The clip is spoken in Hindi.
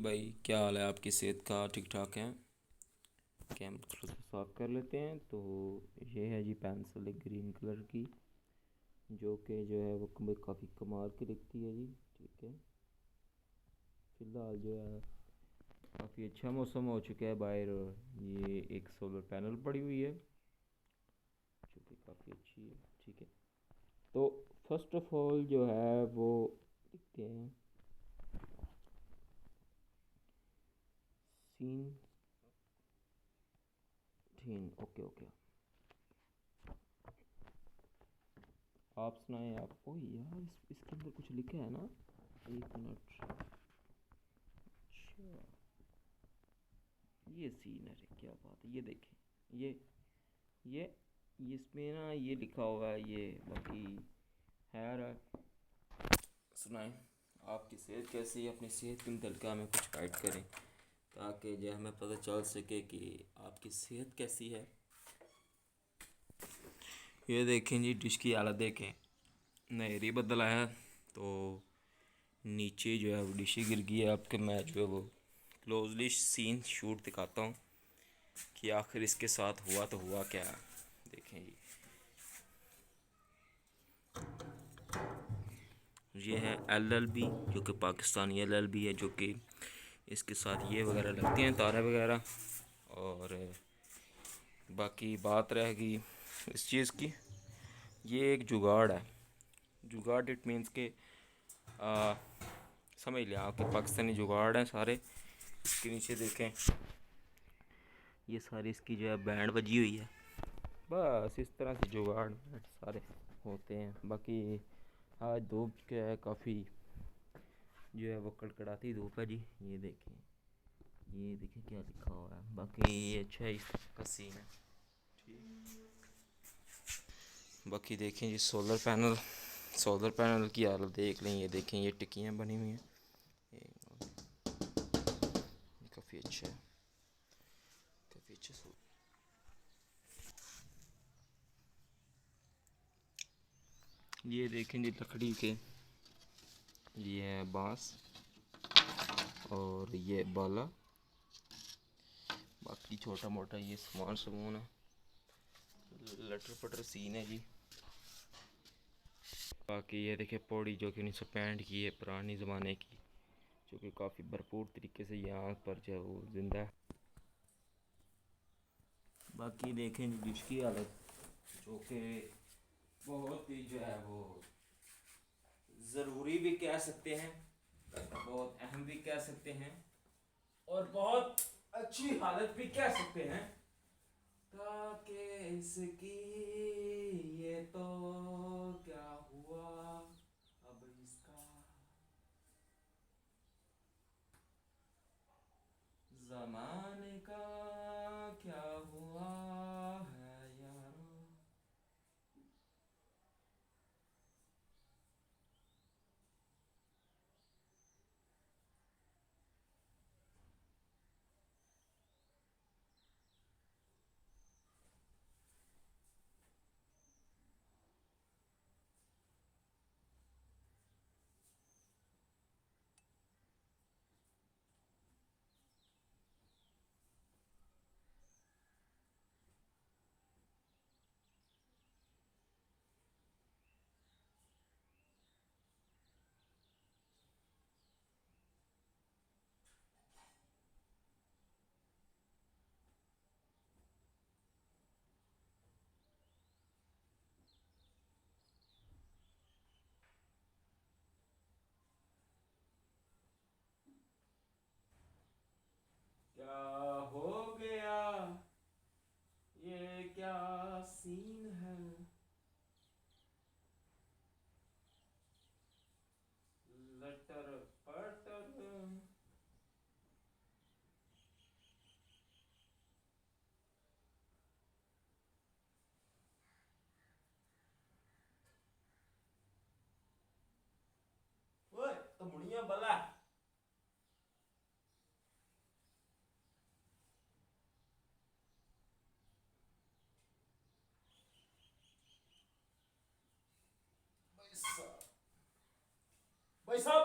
भाई, क्या हाल है आपकी? सेहत का ठीक ठाक है? कैमरा थोड़ा सा साफ कर लेते हैं। तो ये है जी पेंसिल एक ग्रीन कलर की, जो कि जो है वो काफ़ी कमाल की दिखती है जी। ठीक है, फ़िलहाल जो है काफ़ी अच्छा मौसम हो चुका है बाहर, और ये एक सोलर पैनल पड़ी हुई है जो कि काफ़ी अच्छी है। ठीक है, तो फर्स्ट ऑफ ऑल जो है वो देखते हैं सीन थीन। ओके ओके, आप सुनाएं। आप ओ यार, इसके अंदर कुछ लिखा है ना। एक मिनट। अच्छा, ये सीन है, क्या बात है। ये देखें, ये इसमें ना ये लिखा हुआ है ये। बाकी खैर सुनाएं, आपकी सेहत कैसी है? अपनी सेहत के मुतल्लिक़ हमें कुछ गाइड करें ताकि जो हमें पता चल सके कि आपकी सेहत कैसी है। ये देखें जी, डिश की हालत देखें। नहरी बदला है तो नीचे जो है वो डिश ही गिर गई है। आपके मैं जो है वो क्लोजली सीन शूट दिखाता हूँ कि आखिर इसके साथ हुआ तो हुआ क्या। देखें जी, ये है LLB, जो कि पाकिस्तानी LLB है, जो कि इसके साथ ये वगैरह लगते हैं, तारे वगैरह। और बाकी बात रह गई इस चीज़ की, ये एक जुगाड़ है। जुगाड़ इट मीन्स के समझ लिया आपके पाकिस्तानी जुगाड़ हैं सारे। इसके नीचे देखें, ये सारी इसकी जो है बैंड बजी हुई है। बस इस तरह से जुगाड़ सारे होते हैं। बाकी आज धूप क्या है, काफ़ी जो है वो कड़कड़ाती धूप है जी। ये देखें क्या लिखा हुआ है। बाकी ये अच्छा है, इसका सीन है। बाकी देखें जी, सोलर पैनल की हालत देख लें। ये देखें, ये टिक्कियाँ बनी हुई हैं। ये काफ़ी अच्छा है, काफ़ी अच्छा ये देखें जी, लकड़ी के ये है बांस, और ये बाला। बाकी छोटा मोटा ये सामान है, लटर पटर सीन है जी। बाकी ये देखे पौड़ी, जो कि 1965 की है, पुरानी ज़माने की, जो कि काफ़ी भरपूर तरीके से यहाँ पर जो है वो ज़िंदा है। बाकी देखें डिश की हालत, जो कि बहुत ही जो है वो ज़रूरी भी कह सकते हैं, बहुत अहम भी कह सकते हैं, और बहुत अच्छी हालत भी कह सकते हैं। ताकि इसकी ये तो क्या हुआ अब इसका ज़माने का क्या हुआ है यारो। क्या हो गया, ये क्या सीन है। लटर पटर ओए, तो मुड़िया बला। भाई साहब, भाई साहब,